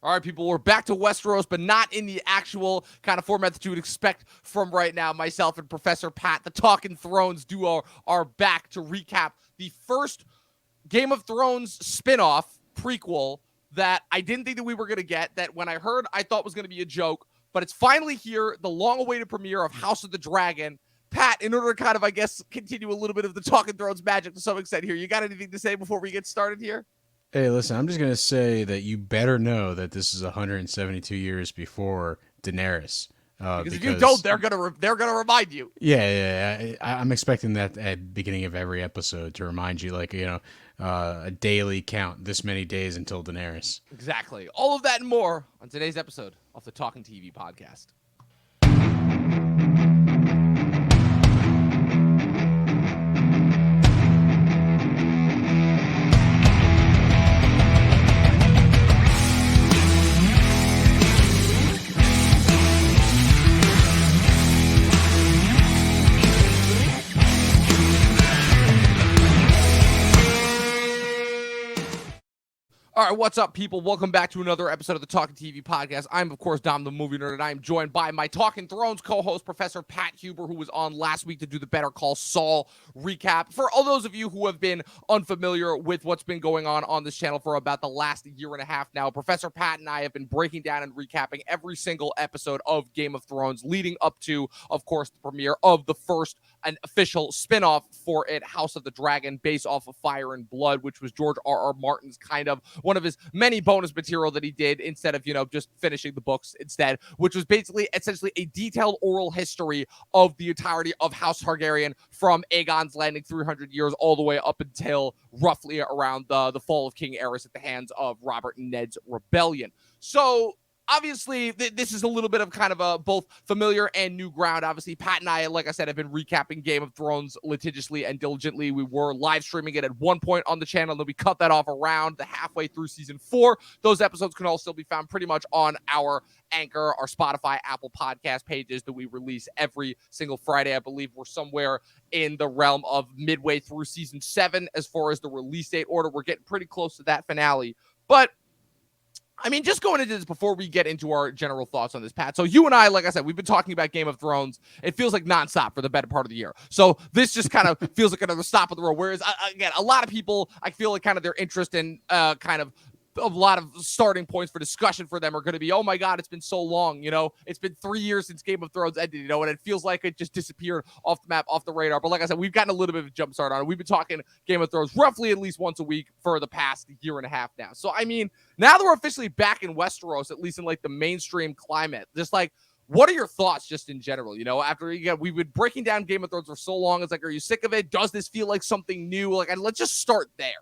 All right, people, we're back to Westeros, but not in the actual kind of format that you would expect from right now. Myself and Professor Pat, the Talking Thrones duo, are back to recap the first Game of Thrones spinoff prequel that I didn't think that we were going to get, that when I heard, I thought was going to be a joke, but it's finally here, the long-awaited premiere of House of the Dragon. Pat, in order to kind of, I guess, continue a little bit of the Talking Thrones magic to some extent here, you got anything to say before we get started here? Hey, listen, I'm just going to say that you better know that this is 172 years before Daenerys. Because if you don't, they're gonna remind you. I'm expecting that at the beginning of every episode to remind you, like, a daily count, this many days until Daenerys. Exactly. All of that and more on today's episode of the Talking TV podcast. All right, what's up, people? Welcome back to another episode of the Talking TV podcast. I'm, of course, Dom the Movie Nerd, and I am joined by my Talking Thrones co-host, Professor Pat Huber, who was on last week to do the Better Call Saul recap. For all those of you who have been unfamiliar with what's been going on this channel for about the last year and a half now, Professor Pat and I have been breaking down and recapping every single episode of Game of Thrones, leading up to, of course, the premiere of the first an official spinoff for it, House of the Dragon, based off of Fire and Blood, which was George R.R. Martin's kind of one of his many bonus material that he did instead of, just finishing the books instead, which was basically essentially a detailed oral history of the entirety of House Targaryen from Aegon's Landing 300 years all the way up until roughly around the fall of King Aerys at the hands of Robert and Ned's rebellion. So obviously, this is a little bit of kind of a both familiar and new ground. Obviously, Pat and I, like I said, have been recapping Game of Thrones litigiously and diligently. We were live streaming it at one point on the channel, then we cut that off around the halfway through season 4. Those episodes can all still be found pretty much on our Anchor, our Spotify, Apple podcast pages that we release every single Friday. I believe we're somewhere in the realm of midway through season 7 as far as the release date order. We're getting pretty close to that finale. But I mean, just going into this before we get into our general thoughts on this, Pat. So you and I, like I said, we've been talking about Game of Thrones. It feels like nonstop for the better part of the year. So this just kind of feels like another stop of the road. Whereas, again, a lot of people, I feel like kind of their interest in kind of a lot of starting points for discussion for them are going to be, oh my God, it's been so long, it's been 3 years since Game of Thrones ended, and it feels like it just disappeared off the map, off the radar. But like I said, we've gotten a little bit of a jump start on it. We've been talking Game of Thrones roughly at least once a week for the past year and a half now. So, I mean, now that we're officially back in Westeros, at least in like the mainstream climate, just like, what are your thoughts just in general? After we've been breaking down Game of Thrones for so long, it's like, are you sick of it? Does this feel like something new? Like, let's just start there.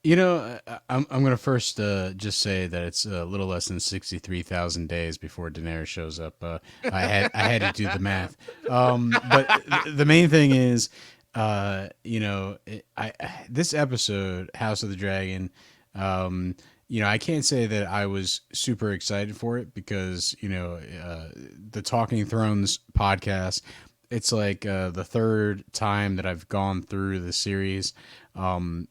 I'm going to first just say that it's a little less than 63,000 days before Daenerys shows up. I had to do the math. But the main thing is, this episode, House of the Dragon, I can't say that I was super excited for it because, the Talking Thrones podcast, it's like the third time that I've gone through the series, and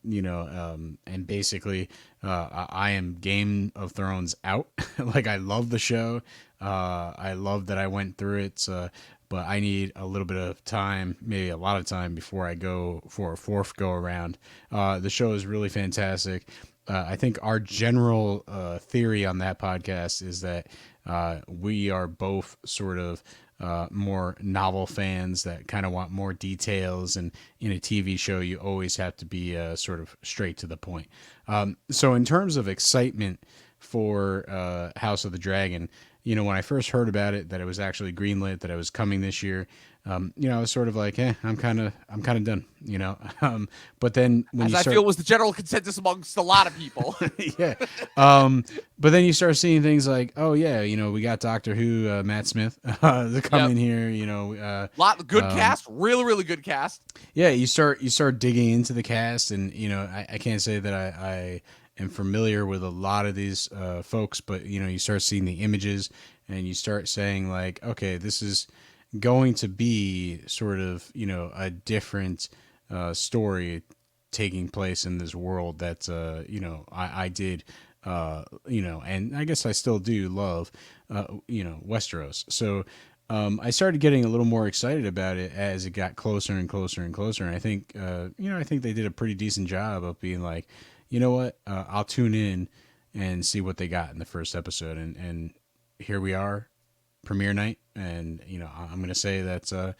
basically I am Game of Thrones out. Like, I love the show. I love that I went through it, but I need a little bit of time, maybe a lot of time, before I go for a fourth go around. The show is really fantastic. I think our general theory on that podcast is that we are both sort of more novel fans that kind of want more details, and in a TV show you always have to be sort of straight to the point. So in terms of excitement for House of the Dragon, when I first heard about it, that it was actually greenlit, that it was coming this year, I was sort of like, I'm kind of done, but then when I feel was the general consensus amongst a lot of people. Yeah. But then you start seeing things like, oh yeah, we got Doctor Who, Matt Smith, to come in here, lot of good cast, really, really good cast. Yeah. You start digging into the cast, and, I can't say that I am familiar with a lot of these folks, but you start seeing the images and you start saying like, okay, this is going to be sort of, a different story taking place in this world that, I did and I guess I still do love, Westeros. So I started getting a little more excited about it as it got closer and closer and closer. And I think, I think they did a pretty decent job of being like, you know what, I'll tune in and see what they got in the first episode. And here we are, premiere night. And, I'm going to say that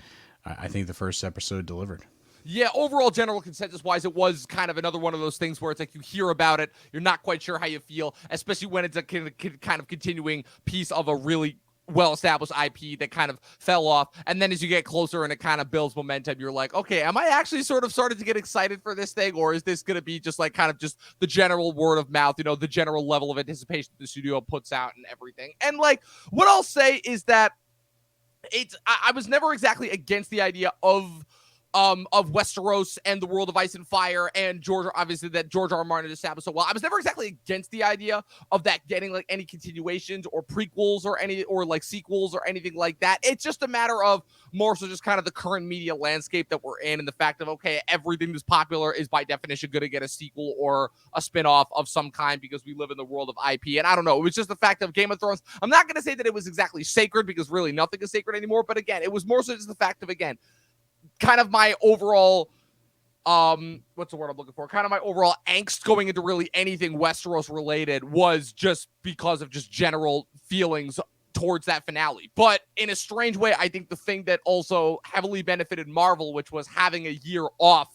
I think the first episode delivered. Yeah, overall general consensus-wise, it was kind of another one of those things where it's like you hear about it, you're not quite sure how you feel, especially when it's a kind of continuing piece of a really well-established IP that kind of fell off. And then as you get closer and it kind of builds momentum, you're like, okay, am I actually sort of started to get excited for this thing? Or is this going to be just like kind of just the general word of mouth, the general level of anticipation the studio puts out and everything? And like, what I'll say is that I was never exactly against the idea of Westeros and the world of Ice and Fire and George, obviously that George R. R. Martin established so well. I was never exactly against the idea of that getting like any continuations or prequels or like sequels or anything like that. It's just a matter of more so just kind of the current media landscape that we're in and the fact of, okay, everything that's popular is by definition going to get a sequel or a spinoff of some kind because we live in the world of IP. And I don't know, it was just the fact of Game of Thrones. I'm not going to say that it was exactly sacred because really nothing is sacred anymore. But again, it was more so just the fact of, again, kind of my overall, what's the word I'm looking for? Kind of my overall angst going into really anything Westeros related was just because of just general feelings towards that finale. But in a strange way, I think the thing that also heavily benefited Marvel, which was having a year off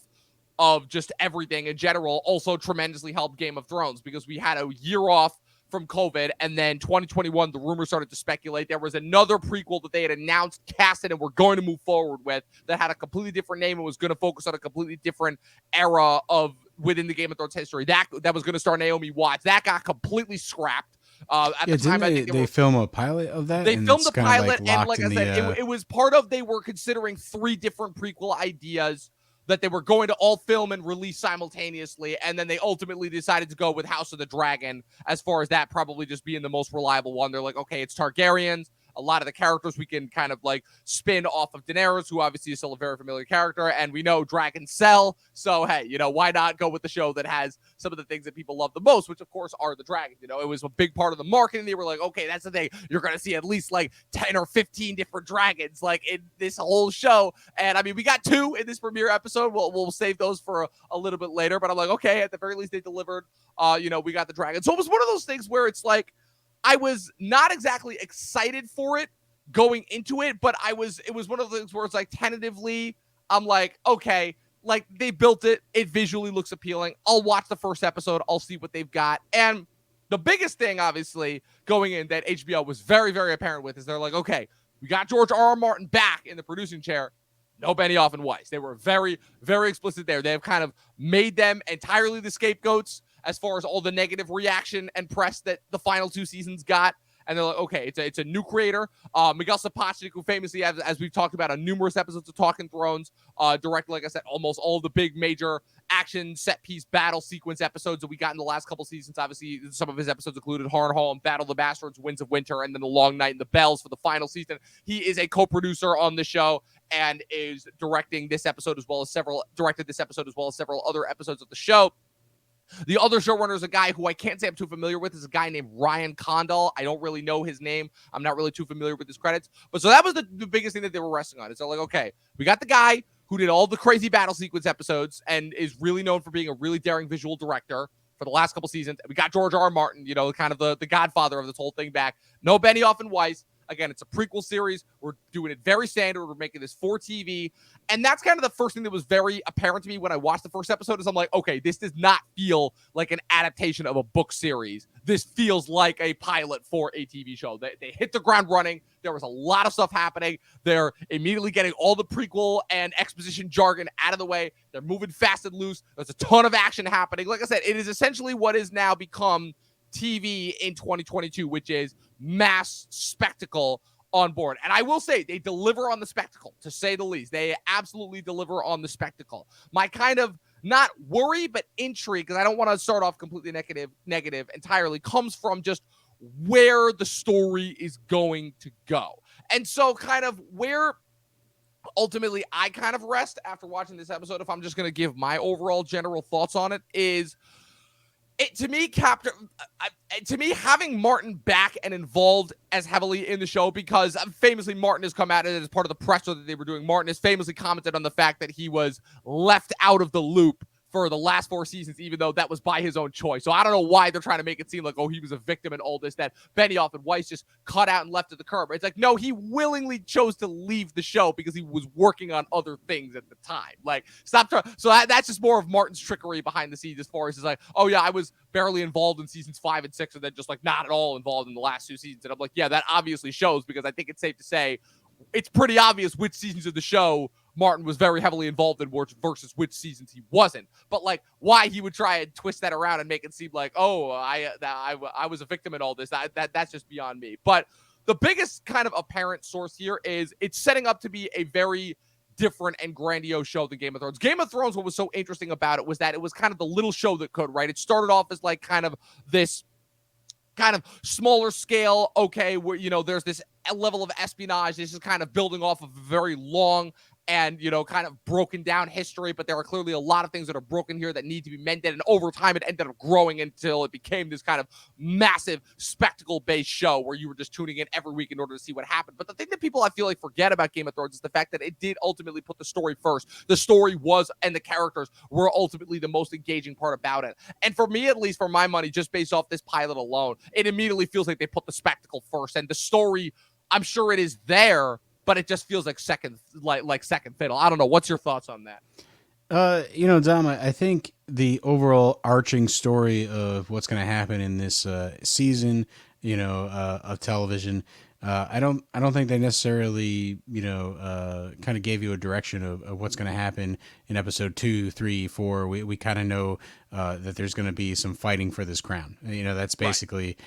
of just everything in general, also tremendously helped Game of Thrones because we had a year off from COVID, and then 2021, the rumors started to speculate. There was another prequel that they had announced, casted, and were going to move forward with that had a completely different name and was going to focus on a completely different era of within the Game of Thrones history. That was going to star Naomi Watts. That got completely scrapped. At the time, I think they film a pilot of that. They filmed the pilot, and like I said, the, it was part of. They were considering 3 different prequel ideas that they were going to all film and release simultaneously, and then they ultimately decided to go with House of the Dragon as far as that probably just being the most reliable one. They're like, okay, it's Targaryens. A lot of the characters we can kind of like spin off of Daenerys, who obviously is still a very familiar character, and we know dragons sell, so hey, why not go with the show that has some of the things that people love the most, which of course are the dragons. It was a big part of the marketing. They were like, okay, that's the thing. You're going to see at least like 10 or 15 different dragons like in this whole show. And I mean, we got 2 in this premiere episode. We'll save those for a little bit later, but I'm like, okay, at the very least they delivered. We got the dragons. So it was one of those things where it's like, I was not exactly excited for it going into it, but it was one of those things where it's like tentatively, I'm like, okay, like they built it. It visually looks appealing. I'll watch the first episode. I'll see what they've got. And the biggest thing, obviously, going in that HBO was very, very apparent with is they're like, okay, we got George R. R. Martin back in the producing chair. No Benioff and Weiss. They were very, very explicit there. They have kind of made them entirely the scapegoats as far as all the negative reaction and press that the final 2 seasons got. And they're like, okay, it's a new creator. Miguel Sapochnik, who famously, as we've talked about on numerous episodes of Talking Thrones, directed, like I said, almost all of the big major action set-piece battle sequence episodes that we got in the last couple seasons. Obviously, some of his episodes included Harrenhal and Battle of the Bastards, Winds of Winter, and then The Long Night and the Bells for the final season. He is a co-producer on the show and is directed this episode as well as several other episodes of the show. The other showrunner is a guy who I can't say I'm too familiar with. Is a guy named Ryan Condal. I don't really know his name. I'm not really too familiar with his credits. But so that was the biggest thing that they were resting on. It's like, okay, we got the guy who did all the crazy battle sequence episodes and is really known for being a really daring visual director for the last couple seasons. We got George R. R. Martin, kind of the godfather of this whole thing back. No Benioff and Weiss. Again, it's a prequel series. We're doing it very standard. We're making this for TV. And that's kind of the first thing that was very apparent to me when I watched the first episode is I'm like, okay, this does not feel like an adaptation of a book series. This feels like a pilot for a TV show. They hit the ground running. There was a lot of stuff happening. They're immediately getting all the prequel and exposition jargon out of the way. They're moving fast and loose. There's a ton of action happening. Like I said, it is essentially what is now become TV in 2022, which is mass spectacle on board. And I will say they deliver on the spectacle, to say the least. They absolutely deliver on the spectacle. My kind of not worry, but intrigue, because I don't want to start off completely negative entirely, comes from just where the story is going to go. And so kind of where ultimately I kind of rest after watching this episode, if I'm just going to give my overall general thoughts on it, is To me, having Martin back and involved as heavily in the show, because famously Martin has come out as part of the presser that they were doing. Martin has famously commented on the fact that he was left out of the loop for the last 4 seasons, even though that was by his own choice. So I don't know why they're trying to make it seem like, oh, he was a victim in all this, that Benioff and Weiss just cut out and left at the curb. It's like, no, he willingly chose to leave the show because he was working on other things at the time. Like, stop trying. So that's just more of Martin's trickery behind the scenes, as far as it's like, oh yeah, I was barely involved in seasons 5 and 6, and then just like not at all involved in the last 2 seasons. And I'm like, yeah, that obviously shows, because I think it's safe to say it's pretty obvious which seasons of the show Martin was very heavily involved in versus which seasons he wasn't. But like, why he would try and twist that around and make it seem like, oh, I was a victim in all this, that's just beyond me. But the biggest kind of apparent source here is it's setting up to be a very different and grandiose show than Game of Thrones. Game of Thrones, what was so interesting about it was that it was kind of the little show that could, right? It started off as like kind of this kind of smaller scale, okay, where, you know, there's this level of espionage. This is kind of building off of a very long and, you know, kind of broken down history, but there are clearly a lot of things that are broken here that need to be mended, and over time it ended up growing until it became this kind of massive spectacle-based show where you were just tuning in every week in order to see what happened. But the thing that people, I feel like, forget about Game of Thrones is the fact that it did ultimately put the story first. The story was, and the characters were ultimately the most engaging part about it. And for me, at least, for my money, just based off this pilot alone, it immediately feels like they put the spectacle first, and the story, I'm sure it is there, but it just feels like second fiddle. I don't know. What's your thoughts on that? You know, Dom, I think the overall arching story of what's going to happen in this season, you know, of television, I don't think they necessarily, you know, kind of gave you a direction of what's going to happen in episode 2, 3, 4. We kind of know that there's going to be some fighting for this crown. You know, that's basically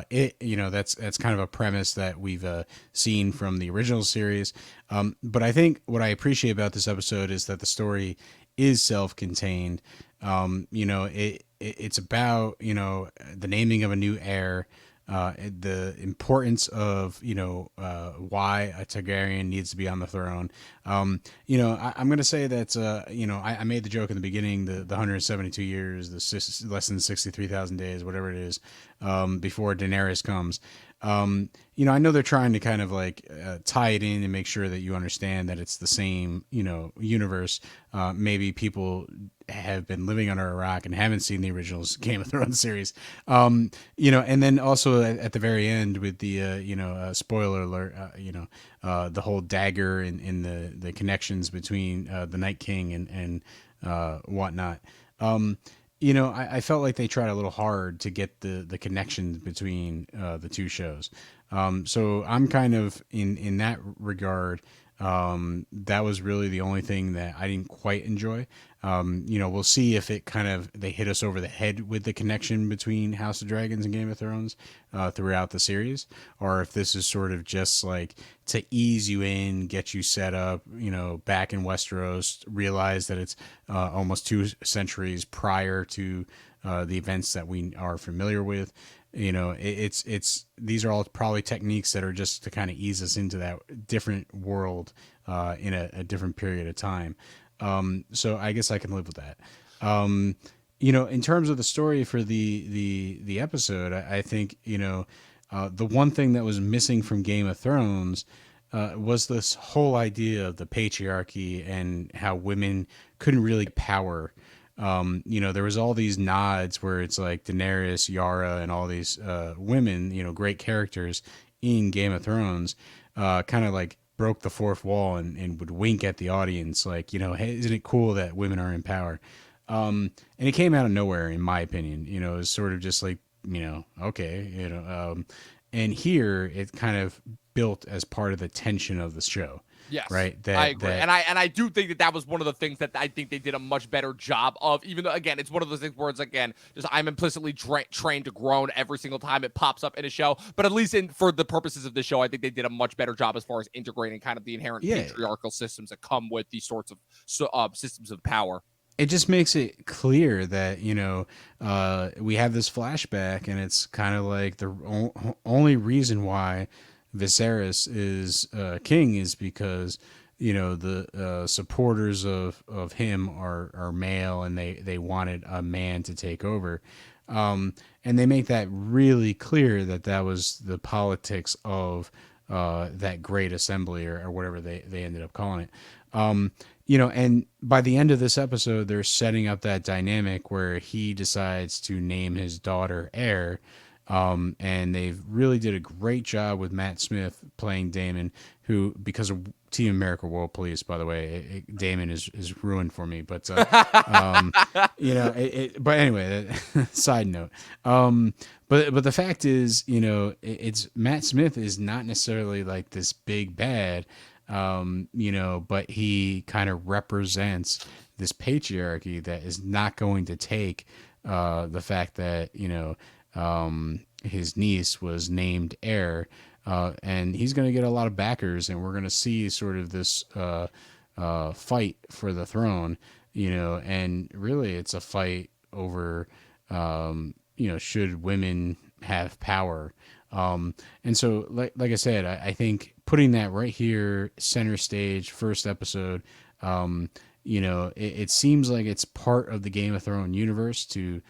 it. You know, that's kind of a premise that we've seen from the original series. But I think what I appreciate about this episode is that the story is self-contained. You know, it's about, you know, the naming of a new heir. The importance of, you know, why a Targaryen needs to be on the throne. You know, I'm going to say that, you know, I made the joke in the beginning, the 172 years, less than 63,000 days, whatever it is, before Daenerys comes. You know, I know they're trying to kind of like tie it in and make sure that you understand that it's the same, you know, universe. Maybe people have been living under a rock and haven't seen the original Game of Thrones series. You know, and then also at the very end with the, you know, spoiler alert, you know, the whole dagger and the connections between the Night King and whatnot. You know, I felt like they tried a little hard to get the connection between the two shows. So I'm kind of in that regard. That was really the only thing that I didn't quite enjoy. You know, we'll see if it kind of, they hit us over the head with the connection between House of Dragons and Game of Thrones throughout the series, or if this is sort of just like to ease you in, get you set up, you know, back in Westeros, realize that it's almost 2 centuries prior to the events that we are familiar with. You know, it's these are all probably techniques that are just to kind of ease us into that different world in a different period of time. So I guess I can live with that. You know, in terms of the story for the episode, I think, you know, the one thing that was missing from Game of Thrones was this whole idea of the patriarchy and how women couldn't really get power. You know, there was all these nods where it's like Daenerys, Yara, and all these women, you know, great characters in Game of Thrones, kind of like broke the fourth wall and would wink at the audience like, you know, hey, isn't it cool that women are in power? And it came out of nowhere, in my opinion. You know, it was sort of just like, you know, okay, you know, and here it kind of built as part of the tension of the show. Yes, right. I agree, and I do think that was one of the things that I think they did a much better job of. Even though, again, it's one of those things where it's again just I'm implicitly trained to groan every single time it pops up in a show. But at least for the purposes of the show, I think they did a much better job as far as integrating kind of the inherent patriarchal systems that come with these sorts of systems of power. It just makes it clear that, you know, we have this flashback, and it's kind of like the only reason why Viserys is king is because, you know, the supporters of him are male, and they wanted a man to take over. And they make that really clear that that was the politics of that great assembly, or whatever they ended up calling it. And by the end of this episode, they're setting up that dynamic where he decides to name his daughter heir. And they've really did a great job with Matt Smith playing Daemon, who, because of Team America World Police, by the way, Daemon is ruined for me. But but anyway, side note. But the fact is, it's Matt Smith is not necessarily like this big bad, but he kind of represents this patriarchy that is not going to take the fact that his niece was named heir, and he's going to get a lot of backers, and we're going to see sort of this fight for the throne, and really it's a fight over, should women have power. And so, like I said, I think putting that right here, center stage, first episode, it seems like it's part of the Game of Thrones universe to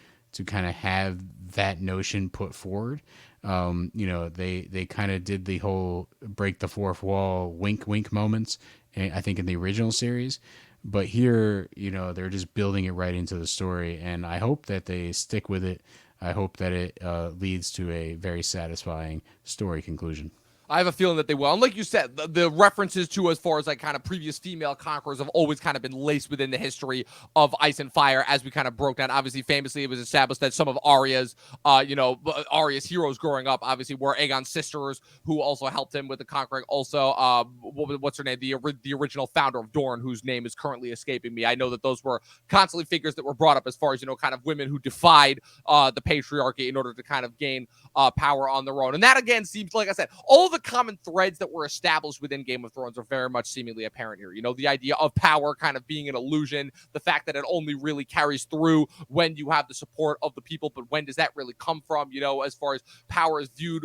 kind of have that notion put forward. They kind of did the whole break the fourth wall, wink, wink moments, I think, in the original series. But here, they're just building it right into the story, and I hope that they stick with it. I hope that it leads to a very satisfying story conclusion. I have a feeling that they will. And like you said, the references to as far as like kind of previous female conquerors have always kind of been laced within the history of Ice and Fire, as we kind of broke down. Obviously, famously, it was established that some of Arya's heroes growing up, obviously, were Aegon's sisters, who also helped him with the conquering. Also, what's her name? The original founder of Dorne, whose name is currently escaping me. I know that those were constantly figures that were brought up as far as, kind of women who defied the patriarchy in order to kind of gain power on their own. And that, again, seems, like I said, all the common threads that were established within Game of Thrones are very much seemingly apparent here. The idea of power kind of being an illusion, the fact that it only really carries through when you have the support of the people, but when does that really come from, as far as power is viewed,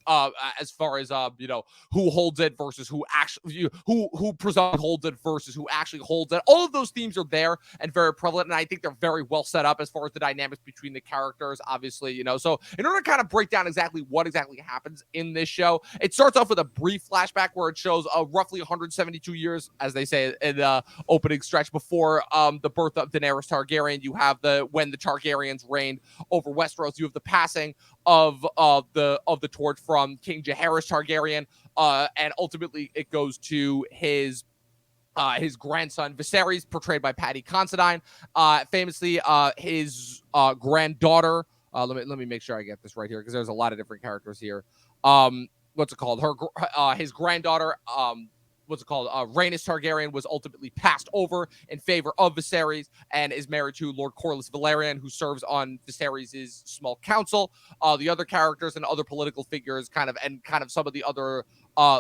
as far as who holds it versus who actually who presumptively holds it versus who actually holds it. All of those themes are there and very prevalent, and I think they're very well set up as far as the dynamics between the characters, obviously. So in order to kind of break down what exactly happens in this show, it starts off with a brief flashback where it shows roughly 172 years, as they say in the opening stretch, before the birth of Daenerys Targaryen. You have when the Targaryens reigned over Westeros. You have the passing of the torch from King Viserys Targaryen, and ultimately it goes to his grandson Viserys, portrayed by Paddy Considine. Famously, his granddaughter. Let me make sure I get this right here, because there's a lot of different characters here. What's it called? His granddaughter. Rhaenys Targaryen was ultimately passed over in favor of Viserys and is married to Lord Corlys Velaryon, who serves on Viserys' small council. The other characters and other political figures kind of some of the other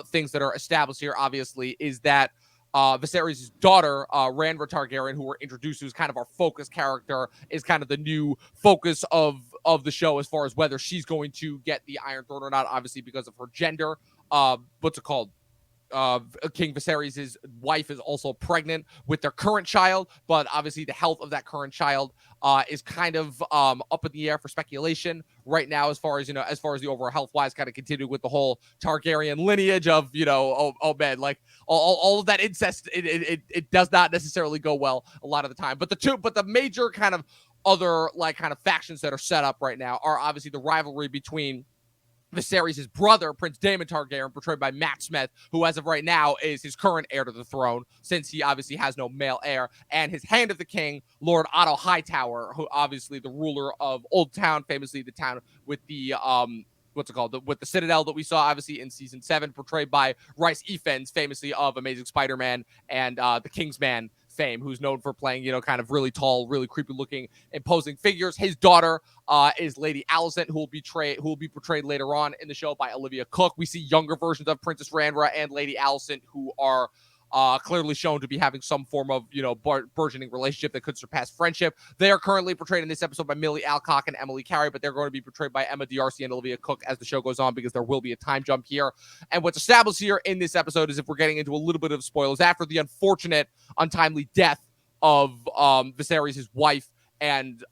things that are established here, obviously, is that Viserys' daughter, Rhaenrya Targaryen, who we're introduced to, is kind of our focus character, is kind of the new focus of the show as far as whether she's going to get the Iron Throne or not, obviously because of her gender. King Viserys' wife is also pregnant with their current child, but obviously the health of that current child is kind of up in the air for speculation right now, as far as the overall health wise, kind of continue with the whole Targaryen lineage of man, like all of that incest. It does not necessarily go well a lot of the time. But the major kind of other factions that are set up right now are obviously the rivalry between Viserys' brother, Prince Daemon Targaryen, portrayed by Matt Smith, who as of right now is his current heir to the throne, since he obviously has no male heir, and his Hand of the King, Lord Otto Hightower, who obviously the ruler of Old Town, famously the town with the with the Citadel that we saw obviously in season 7, portrayed by Rhys Ifans, famously of Amazing Spider-Man and the Kingsman fame, who's known for playing, kind of really tall, really creepy looking, imposing figures. His daughter is Lady Alicent, who will be portrayed later on in the show by Olivia Cooke. We see younger versions of Princess Rhaenrya and Lady Alicent, who are clearly shown to be having some form of, burgeoning relationship that could surpass friendship. They are currently portrayed in this episode by Millie Alcock and Emily Carey, but they're going to be portrayed by Emma D'Arcy and Olivia Cooke as the show goes on, because there will be a time jump here. And what's established here in this episode is, if we're getting into a little bit of spoilers, after the unfortunate, untimely death of Viserys' wife and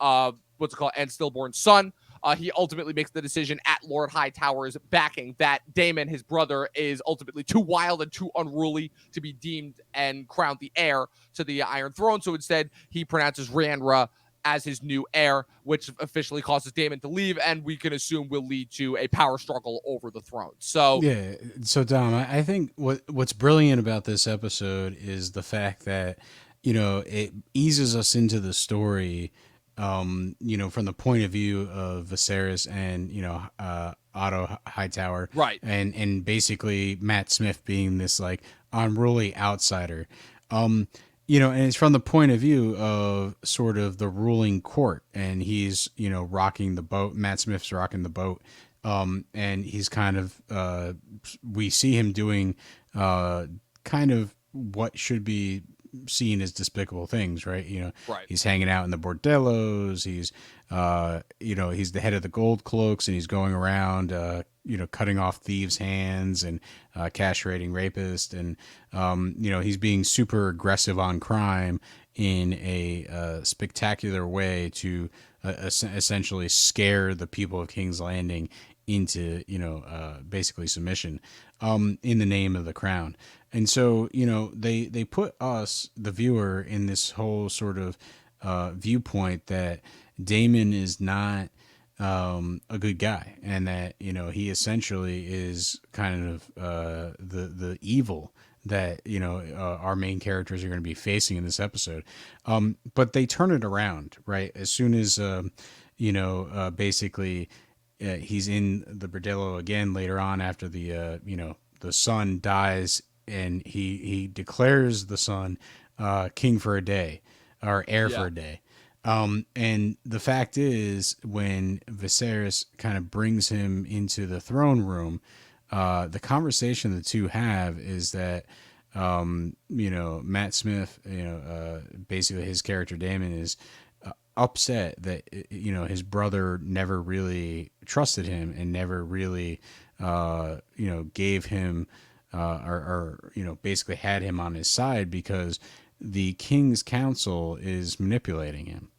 and stillborn son. He ultimately makes the decision at Lord Hightower's backing that Daemon, his brother, is ultimately too wild and too unruly to be deemed and crowned the heir to the Iron Throne. So instead, he pronounces Rhaenrya as his new heir, which officially causes Daemon to leave, and we can assume will lead to a power struggle over the throne. So yeah, so Dom, I think what's brilliant about this episode is the fact that it eases us into the story, from the point of view of Viserys and Otto Hightower, right, and basically Matt Smith being this like unruly outsider. And it's from the point of view of sort of the ruling court, and he's, rocking the boat. Matt Smith's rocking the boat. And he's kind of, we see him doing, kind of what should be seen as despicable things, right? right. He's hanging out in the bordellos. He's the head of the gold cloaks, and he's going around, cutting off thieves' hands and castrating rapists, and he's being super aggressive on crime in a spectacular way to essentially scare the people of King's Landing into basically submission in the name of the crown. And so they put us, the viewer, in this whole sort of viewpoint that Daemon is not a good guy, and that he essentially is kind of the evil that our main characters are going to be facing in this episode. But they turn it around, right? As soon as basically he's in the bordello again later on, after the son dies, and he declares the son king for a day, or heir for a day. And the fact is, when Viserys kind of brings him into the throne room, the conversation the two have is that, Matt Smith, basically his character Daemon is upset that, his brother never really trusted him and never really, gave him, or basically had him on his side, because the King's Council is manipulating him.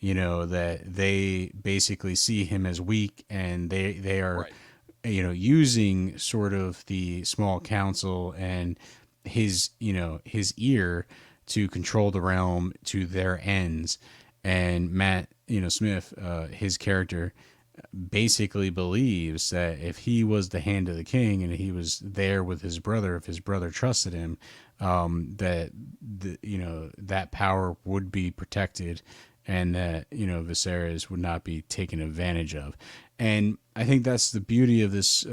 That they basically see him as weak, and they are, using sort of the small council and his ear to control the realm to their ends. And Matt, Smith, his character, basically believes that if he was the hand of the king and he was there with his brother, if his brother trusted him, that that power would be protected, and that Viserys would not be taken advantage of. And I think that's the beauty of this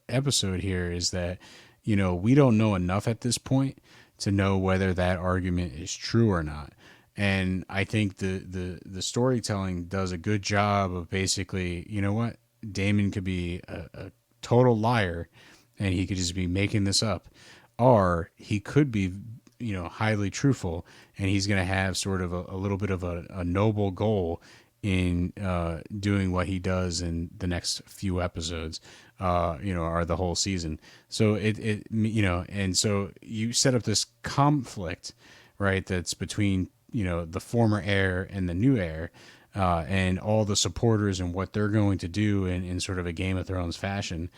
episode here, is that we don't know enough at this point to know whether that argument is true or not. And I think the storytelling does a good job of basically, Daemon could be a total liar, and he could just be making this up, or he could be, highly truthful, and he's going to have sort of a little bit of a noble goal in doing what he does in the next few episodes, or the whole season. So and so you set up this conflict, right? That's between the former heir and the new heir, and all the supporters and what they're going to do in sort of a Game of Thrones fashion.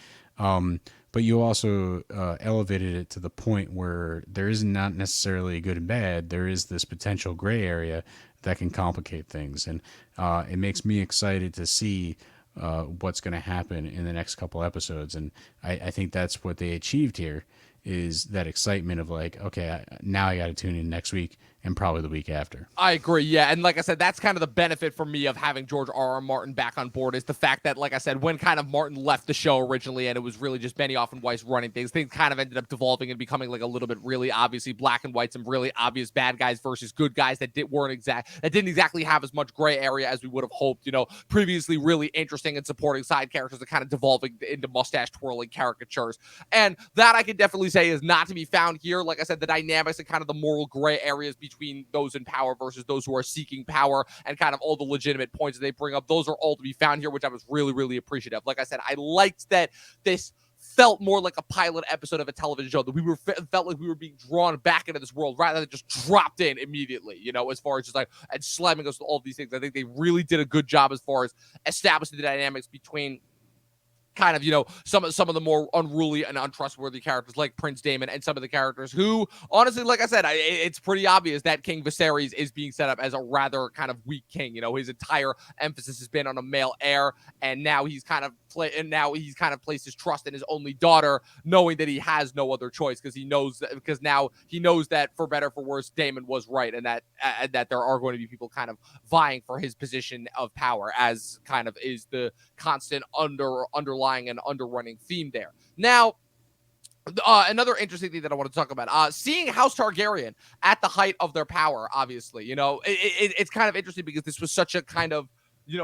But you also elevated it to the point where there is not necessarily good and bad. There is this potential gray area that can complicate things. And it makes me excited to see what's going to happen in the next couple episodes. And I think that's what they achieved here, is that excitement of like, okay, now I got to tune in next week and probably the week after. I agree, yeah. And like I said, that's kind of the benefit for me of having George R.R. Martin back on board, is the fact that, like I said, when kind of Martin left the show originally and it was really just Benioff and Weiss running things kind of ended up devolving and becoming like a little bit really obviously black and white, some really obvious bad guys versus good guys that didn't exactly have as much gray area as we would have hoped. Previously really interesting and supporting side characters are kind of devolving into mustache twirling caricatures. And that I can definitely say is not to be found here. Like I said, the dynamics and kind of the moral gray areas between those in power versus those who are seeking power, and kind of all the legitimate points that they bring up, those are all to be found here, which I was really, really appreciative. Like I said, I liked that this felt more like a pilot episode of a television show, that we were felt like we were being drawn back into this world rather than just dropped in immediately, as far as just like and slamming us with all these things. I think they really did a good job as far as establishing the dynamics between kind of, some of the more unruly and untrustworthy characters like Prince Daemon, and some of the characters who, honestly, like I said, it's pretty obvious that King Viserys is being set up as a rather kind of weak king. His entire emphasis has been on a male heir, and now he's kind of placed his trust in his only daughter, knowing that he has no other choice, because now he knows that for better for worse, Daemon was right, and that there are going to be people kind of vying for his position of power, as kind of is the constant underlying and underrunning theme there. Now, another interesting thing that I want to talk about, seeing House Targaryen at the height of their power, obviously, it's kind of interesting because this was such a kind of,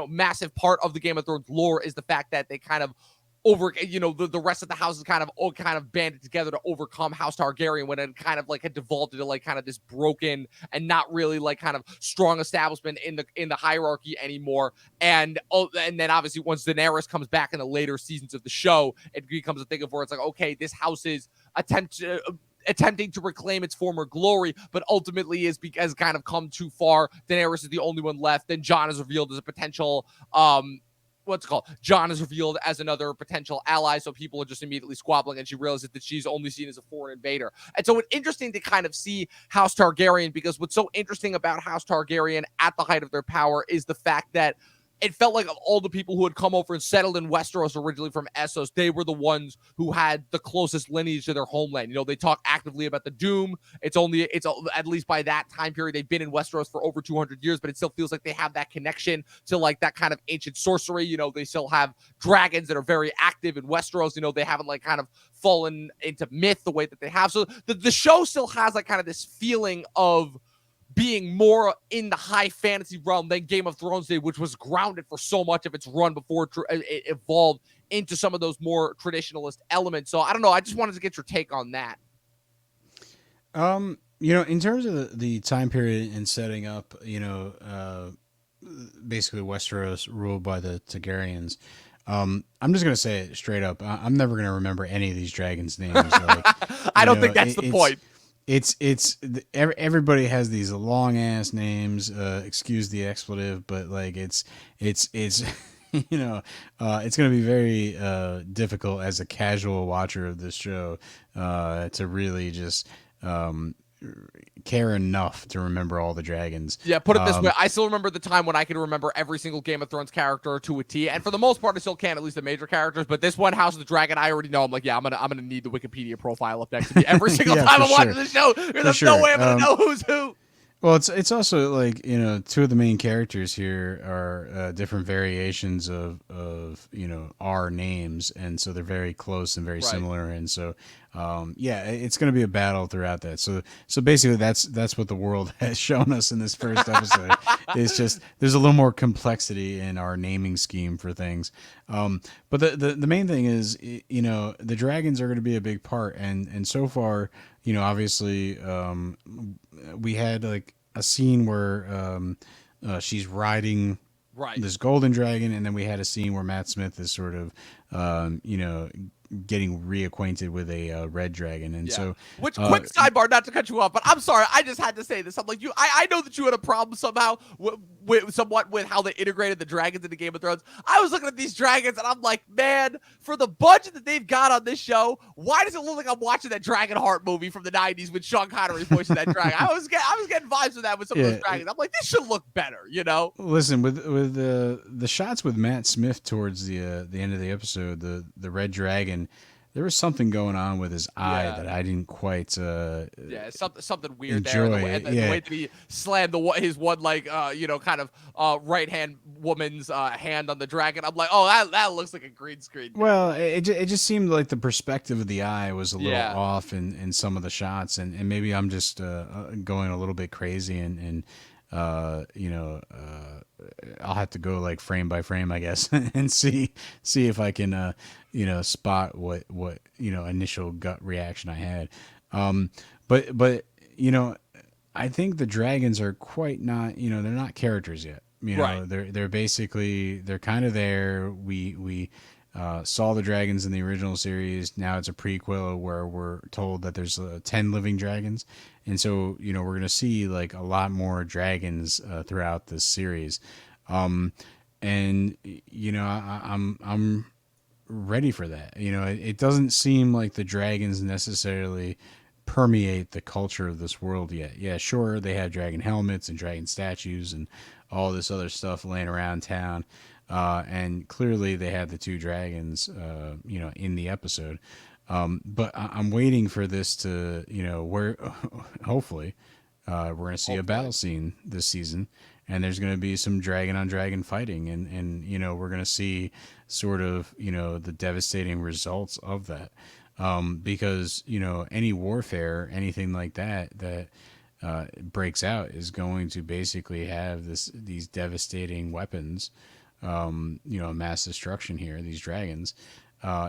massive part of the Game of Thrones lore, is the fact that they kind of the rest of the houses kind of banded together to overcome House Targaryen, when it kind of like had devolved into like kind of this broken and not really like kind of strong establishment in the hierarchy anymore. And then obviously once Daenerys comes back in the later seasons of the show, it becomes a thing of where it's like, okay, this house is attempting to reclaim its former glory, but ultimately has kind of come too far. Daenerys is the only one left. Then Jon is revealed as a potential Jon is revealed as another potential ally, so people are just immediately squabbling, and she realizes that she's only seen as a foreign invader. And so it's interesting to kind of see House Targaryen, because what's so interesting about House Targaryen at the height of their power is the fact that it felt like of all the people who had come over and settled in Westeros originally from Essos, they were the ones who had the closest lineage to their homeland. They talk actively about the Doom. It's at least by that time period, they've been in Westeros for over 200 years, but it still feels like they have that connection to like that kind of ancient sorcery. They still have dragons that are very active in Westeros. They haven't like kind of fallen into myth the way that they have. So the show still has like kind of this feeling of being more in the high fantasy realm than Game of Thrones did, which was grounded for so much of its run before it evolved into some of those more traditionalist elements. So I don't know. I just wanted to get your take on that. In terms of the time period and setting up, basically Westeros ruled by the Targaryens. I'm just gonna say it straight up. I'm never gonna remember any of these dragons' names. Like, I don't think that's the point. Everybody has these long ass names. Excuse the expletive, but like it's it's going to be very difficult as a casual watcher of this show to really just care enough to remember all the dragons. Yeah, put it this way. I still remember the time when I could remember every single Game of Thrones character to a T, and for the most part, I still can, at least the major characters. But this one, House of the Dragon, I already know. I'm like, yeah, I'm gonna need the Wikipedia profile up next to me every single time I'm watching the show. There's no way I'm gonna know who's who. Well, it's also like, two of the main characters here are different variations of our names, and so they're very close and very similar, and so it's going to be a battle throughout that. So basically, that's what the world has shown us in this first episode. It's just there's a little more complexity in our naming scheme for things, but the main thing is the dragons are going to be a big part, and so far. Obviously, we had like a scene where she's riding this golden dragon, and then we had a scene where Matt Smith is sort of, getting reacquainted with a red dragon, and so. Which quick sidebar, not to cut you off, but I'm sorry, I just had to say this. I'm like, I know that you had a problem somehow with how they integrated the dragons into Game of Thrones. I was looking at these dragons, and I'm like, man, for the budget that they've got on this show, why does it look like I'm watching that Dragonheart movie from the '90s with Sean Connery voicing that dragon? I was getting vibes of that with some of those dragons. I'm like, this should look better, Listen, with the shots with Matt Smith towards the end of the episode, the red dragon. There was something going on with his eye that I didn't quite something weird enjoy. There. The way that he slammed his one right hand woman's hand on the dragon. I'm like, oh, that looks like a green screen. Well, it just seemed like the perspective of the eye was a little off in some of the shots, and maybe I'm just going a little bit crazy and I'll have to go like frame by frame, I guess, and see if I can, spot what initial gut reaction I had. But I think the dragons are quite not, they're not characters yet. They're basically, they're kind of there. We saw the dragons in the original series. Now it's a prequel where we're told that there's 10 living dragons. And so, we're going to see like a lot more dragons throughout this series. And, I'm ready for that. It doesn't seem like the dragons necessarily permeate the culture of this world yet. Yeah, sure, they have dragon helmets and dragon statues and all this other stuff laying around town. And clearly they had the two dragons, in the episode. But I'm waiting for this to, where hopefully we're going to see a battle scene this season, and there's going to be some dragon on dragon fighting, and we're going to see sort of the devastating results of that, because any warfare, anything like that breaks out is going to basically have these devastating weapons, mass destruction here, these dragons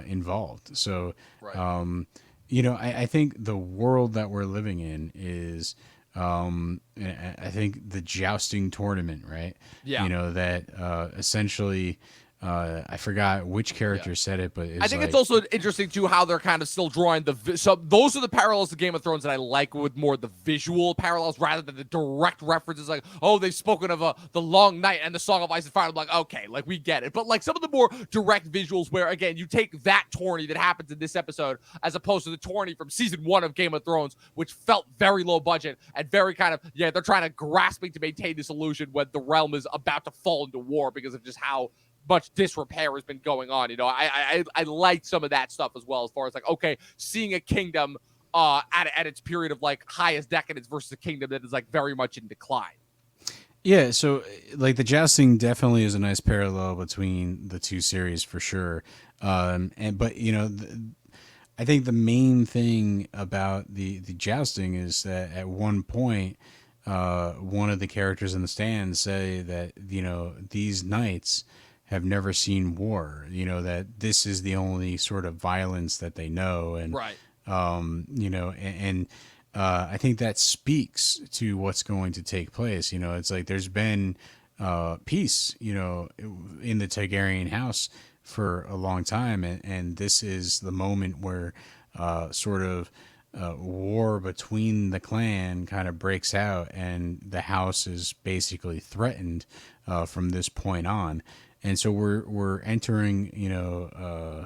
involved. So, Right. I think the world that we're living in is, I think the jousting tournament, right? Yeah. That essentially, I forgot which character said it, but I think it's also interesting too how they're kind of still drawing so those are the parallels to Game of Thrones that I like, with more the visual parallels rather than the direct references. Like, oh, they've spoken of the Long Night and the Song of Ice and Fire. I'm like, okay, like we get it. But like some of the more direct visuals, where again you take that tourney that happens in this episode as opposed to the tourney from season 1 of Game of Thrones, which felt very low budget and very kind of they're trying to grasping to maintain this illusion when the realm is about to fall into war because of just how much disrepair has been going on. I like some of that stuff as well, as far as like, okay, seeing a kingdom at its period of like highest decadence versus a kingdom that is like very much in decline. Yeah, so like the jousting definitely is a nice parallel between the two series for sure. But I think the main thing about the jousting is that at one point, one of the characters in the stand say that these knights have never seen war. That this is the only sort of violence that they know, and Right. I think that speaks to what's going to take place. It's like there's been peace, in the Targaryen house for a long time, and this is the moment where sort of war between the clan kind of breaks out, and the house is basically threatened from this point on. And so we're entering,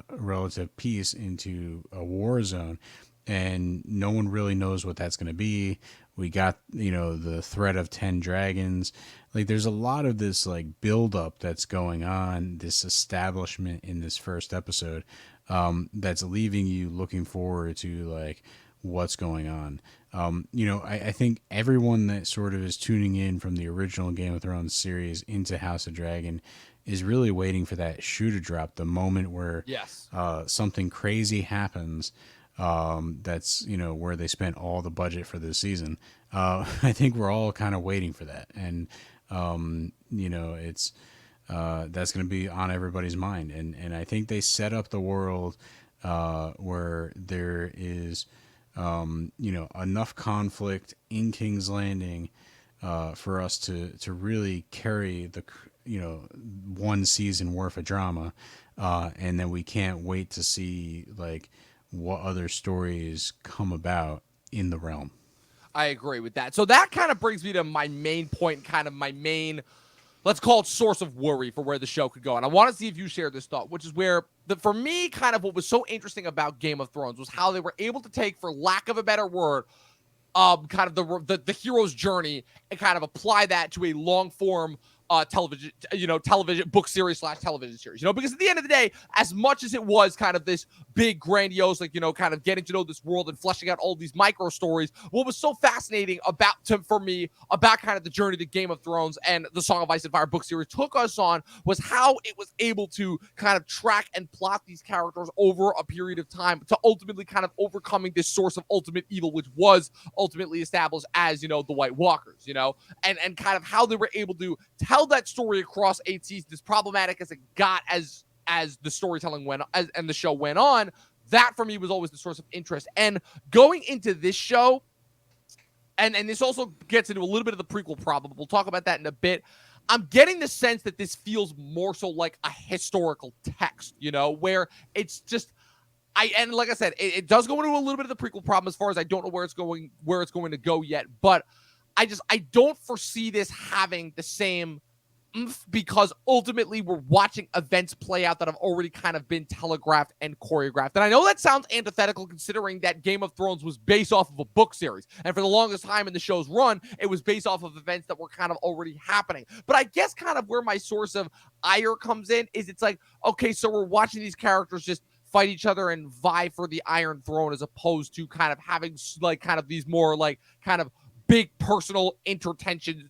relative peace into a war zone, and no one really knows what that's going to be. We got, the threat of 10 dragons. Like there's a lot of this like buildup that's going on, this establishment in this first episode, that's leaving you looking forward to like what's going on. I think everyone that sort of is tuning in from the original Game of Thrones series into House of Dragon is really waiting for that shoe to drop, the moment where Yes. something crazy happens. That's where they spent all the budget for this season. I think we're all kind of waiting for that, and it's that's going to be on everybody's mind. And I think they set up the world where there is enough conflict in King's Landing for us to really carry the one season worth of drama, and then we can't wait to see like what other stories come about in the realm. I agree with that. So that kind of brings me to my main point, kind of my main, let's call it source of worry for where the show could go. And I want to see if you share this thought, which is where for me, kind of what was so interesting about Game of Thrones was how they were able to take, for lack of a better word, kind of the hero's journey and kind of apply that to a long form television, television book series / television series, because at the end of the day, as much as it was kind of this big grandiose, like, kind of getting to know this world and fleshing out all these micro stories, what was so fascinating for me about kind of the journey that Game of Thrones and the Song of Ice and Fire book series took us on was how it was able to kind of track and plot these characters over a period of time to ultimately kind of overcoming this source of ultimate evil, which was ultimately established as, the White Walkers, and kind of how they were able to tell that story across 8 seasons, as problematic as it got as the storytelling went and the show went on. That for me was always the source of interest. And going into this show, and this also gets into a little bit of the prequel problem. We'll talk about that in a bit. I'm getting the sense that this feels more so like a historical text, where it's just and like I said, it does go into a little bit of the prequel problem as far as I don't know where it's going to go yet, but I don't foresee this having the same because ultimately we're watching events play out that have already kind of been telegraphed and choreographed. And I know that sounds antithetical considering that Game of Thrones was based off of a book series. And for the longest time in the show's run, it was based off of events that were kind of already happening. But I guess kind of where my source of ire comes in is it's like, okay, so we're watching these characters just fight each other and vie for the Iron Throne as opposed to kind of having like kind of these more like kind of big personal intersections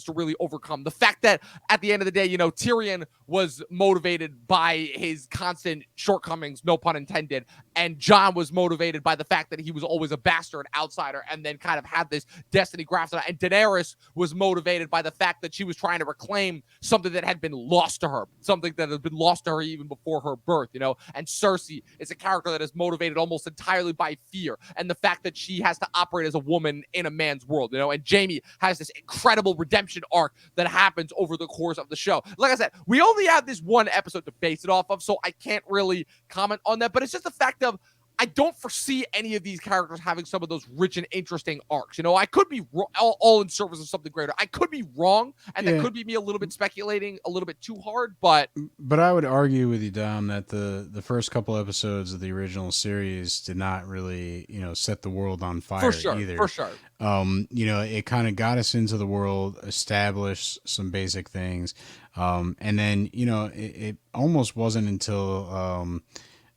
to really overcome. The fact that at the end of the day, Tyrion was motivated by his constant shortcomings, no pun intended, and Jon was motivated by the fact that he was always a bastard outsider and then kind of had this destiny grafted. And Daenerys was motivated by the fact that she was trying to reclaim something that had been lost to her, something that had been lost to her even before her birth, And Cersei is a character that is motivated almost entirely by fear and the fact that she has to operate as a woman in a man's world, and Jaime has this incredible redemption arc that happens over the course of the show. Like I said, we only have this one episode to base it off of, so I can't really comment on that, but it's just the fact of I don't foresee any of these characters having some of those rich and interesting arcs. I could be all in service of something greater. I could be wrong, and that could be me a little bit speculating a little bit too hard, but I would argue with you, Dom, that the first couple episodes of the original series did not really, set the world on fire either. For sure. It kind of got us into the world, established some basic things, and then, it almost wasn't until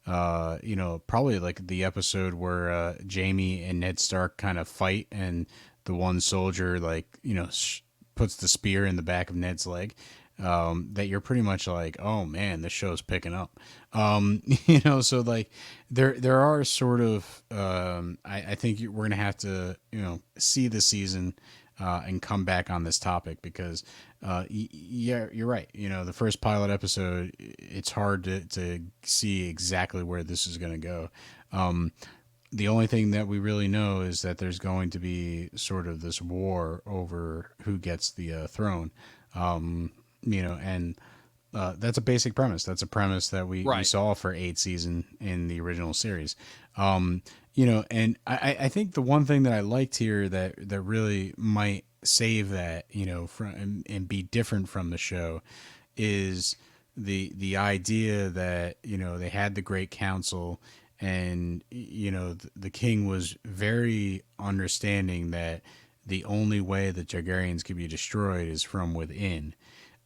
probably like the episode where Jaime and Ned Stark kind of fight and the one soldier puts the spear in the back of Ned's leg, that you're pretty much like, oh man, this show's picking up. So like there are sort of I think we're gonna have to see the season and come back on this topic because yeah, you're right. The first pilot episode, it's hard to see exactly where this is going to go. The only thing that we really know is that there's going to be sort of this war over who gets the throne. And that's a basic premise. That's a premise that we saw for 8 seasons in the original series. And I think the one thing that I liked here that really might save that, from and be different from the show is the idea that, they had the Great Council and, the king was very understanding that the only way the Targaryens could be destroyed is from within.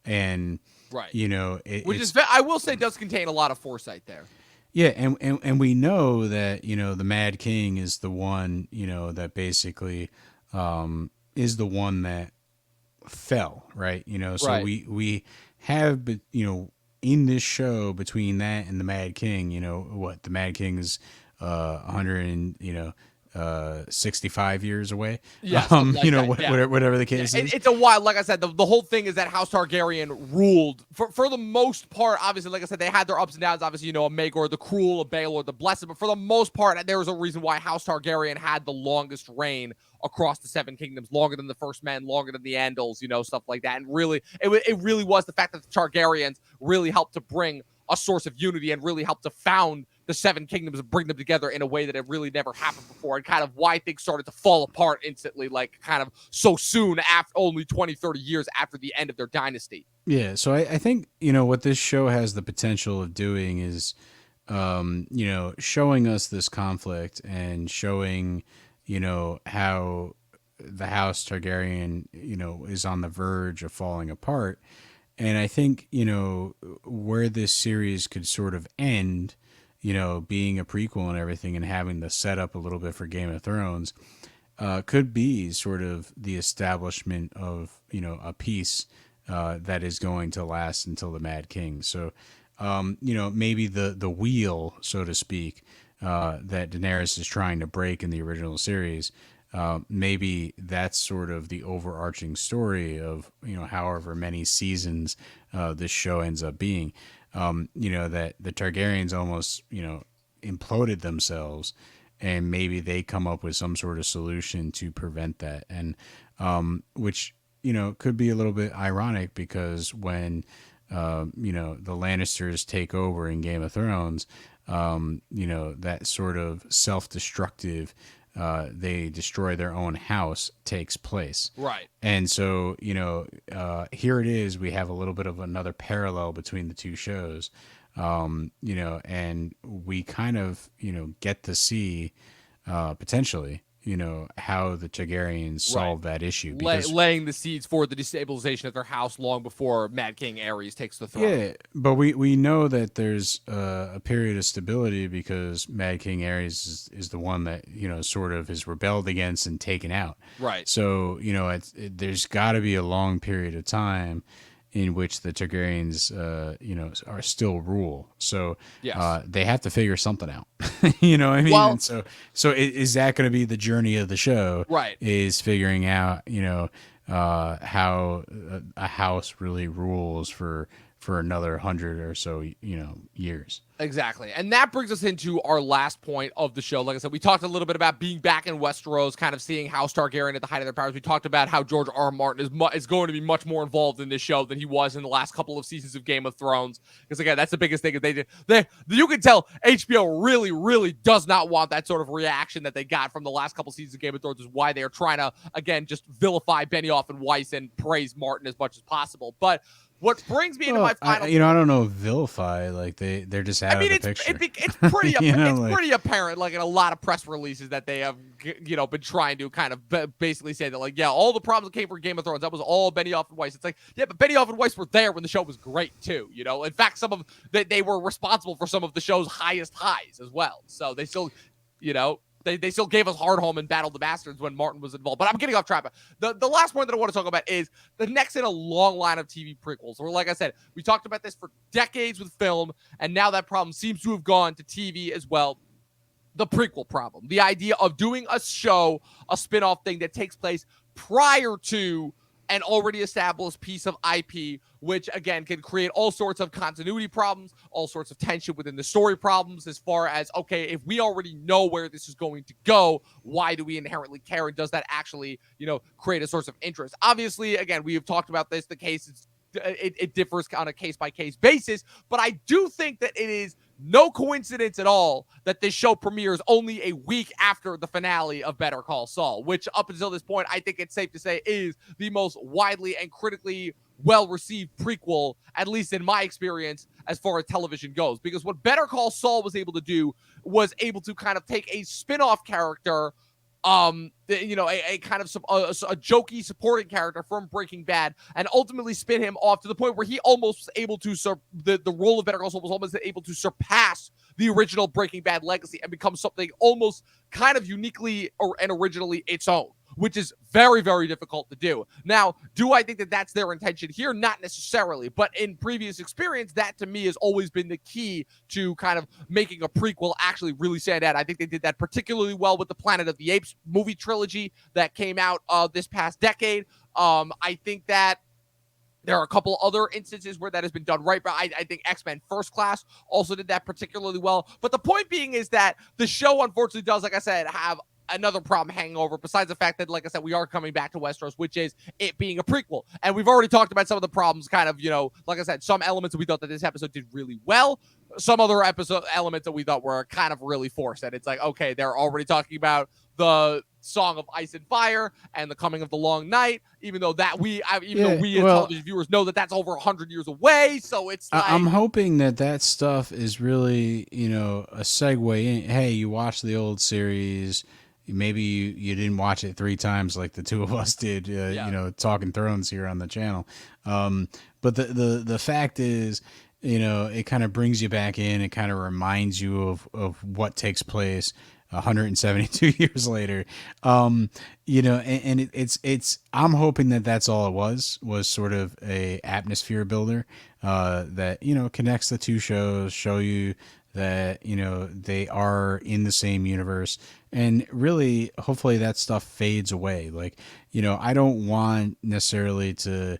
And, which is, I will say, does contain a lot of foresight there. Yeah, and we know that, the Mad King is the one, that basically is the one that fell, right? So we have, in this show between that and the Mad King, the Mad King is 65 years away. Yeah, whatever the case is. It's a while. Like I said, the whole thing is that House Targaryen ruled for the most part. Obviously, like I said, they had their ups and downs. Obviously, a Maegor, the cruel, a Baelor, the blessed. But for the most part, there was a reason why House Targaryen had the longest reign across the 7 kingdoms, longer than the First Men, longer than the Andals, stuff like that. And really, it really was the fact that the Targaryens really helped to bring a source of unity and really helped to found the 7 kingdoms and bring them together in a way that it really never happened before, and kind of why things started to fall apart instantly, like kind of so soon after only 20, 30 years after the end of their dynasty. Yeah. So I think, what this show has the potential of doing is, showing us this conflict and showing, how the House Targaryen, is on the verge of falling apart. And I think, where this series could sort of end, being a prequel and everything and having the setup a little bit for Game of Thrones, could be sort of the establishment of, a peace that is going to last until the Mad King. So, maybe the wheel, so to speak, that Daenerys is trying to break in the original series, maybe that's sort of the overarching story of, however many seasons this show ends up being, that the Targaryens almost, imploded themselves, and maybe they come up with some sort of solution to prevent that. And which could be a little bit ironic because when the Lannisters take over in Game of Thrones, that sort of self-destructive, they destroy their own house takes place. Right. And so, here it is. We have a little bit of another parallel between the two shows, and we kind of, get to see potentially, how the Targaryens solve that issue. Because, laying the seeds for the destabilization of their house long before Mad King Aerys takes the throne. yeah, but we know that there's a period of stability because Mad King Aerys is the one that, sort of is rebelled against and taken out. Right. So, there's got to be a long period of time in which the Targaryens, are still rule. So Yes. they have to figure something out. You know what I mean? Well- And so is that going to be the journey of the show? Right. Is figuring out, how a house really rules for another 100 or so, years. Exactly. And that brings us into our last point of the show. Like I said, we talked a little bit about being back in Westeros, kind of seeing House Targaryen at the height of their powers. We talked about how George R. R. Martin is going to be much more involved in this show than he was in the last couple of seasons of Game of Thrones. Because, again, that's the biggest thing. You can tell HBO really, really does not want that sort of reaction that they got from the last couple seasons of Game of Thrones, is why they are trying to, again, just vilify Benioff and Weiss and praise Martin as much as possible. But what brings me into my final... I don't know, vilify, like they're just out of the picture. It's pretty like, pretty apparent, like in a lot of press releases, that they have, been trying to kind of basically say that, like, yeah, all the problems that came from Game of Thrones, that was all Benioff and Weiss. It's like, yeah, but Benioff and Weiss were there when the show was great too, In fact, they were responsible for some of the show's highest highs as well. So they still, They still gave us Hardhome and Battle of the Bastards when Martin was involved. But I'm getting off track. The last point that I want to talk about is the next in a long line of TV prequels. Where, like I said, we talked about this for decades with film, and now that problem seems to have gone to TV as well. The prequel problem. The idea of doing a show, a spinoff thing that takes place prior to an already established piece of IP, which, again, can create all sorts of continuity problems, all sorts of tension within the story problems, as far as, okay, if we already know where this is going to go, why do we inherently care? And does that actually, create a source of interest? Obviously, again, we have talked about this. The case it differs on a case-by-case basis, but I do think that it is no coincidence at all that this show premieres only a week after the finale of Better Call Saul, which up until this point, I think it's safe to say is the most widely and critically well-received prequel, at least in my experience, as far as television goes. Because what Better Call Saul was able to do was able to kind of take a spin-off character, a kind of a jokey supporting character from Breaking Bad, and ultimately spin him off to the point where he almost was able to the role of Better Call Saul was almost able to surpass the original Breaking Bad legacy and become something almost kind of uniquely and originally its own, which is very, very difficult to do. Now, do I think that that's their intention here? Not necessarily, but in previous experience, that to me has always been the key to kind of making a prequel actually really stand out. I think they did that particularly well with the Planet of the Apes movie trilogy that came out this past decade. I think that there are a couple other instances where that has been done right, but I think X-Men First Class also did that particularly well. But the point being is that the show, unfortunately, does, like I said, have another problem hanging over, besides the fact that, like I said, we are coming back to Westeros, which is it being a prequel. And we've already talked about some of the problems, kind of, like I said, some elements that we thought that this episode did really well. Some other elements that we thought were kind of really forced. And it's like, okay, they're already talking about the Song of Ice and Fire and the coming of the Long Night, even though we as television viewers know that that's over 100 years away. So it's like, I'm hoping that stuff is really, a segue in. Hey, you watch the old series. Maybe you didn't watch it 3 times like the two of us did, Talking Thrones here on the channel. But the fact is, it kind of brings you back in. It kind of reminds you of what takes place 172 years later. And it's I'm hoping that that's all it was sort of a atmosphere builder that, connects the two shows, show you that, they are in the same universe. And really, hopefully that stuff fades away. Like, I don't want necessarily to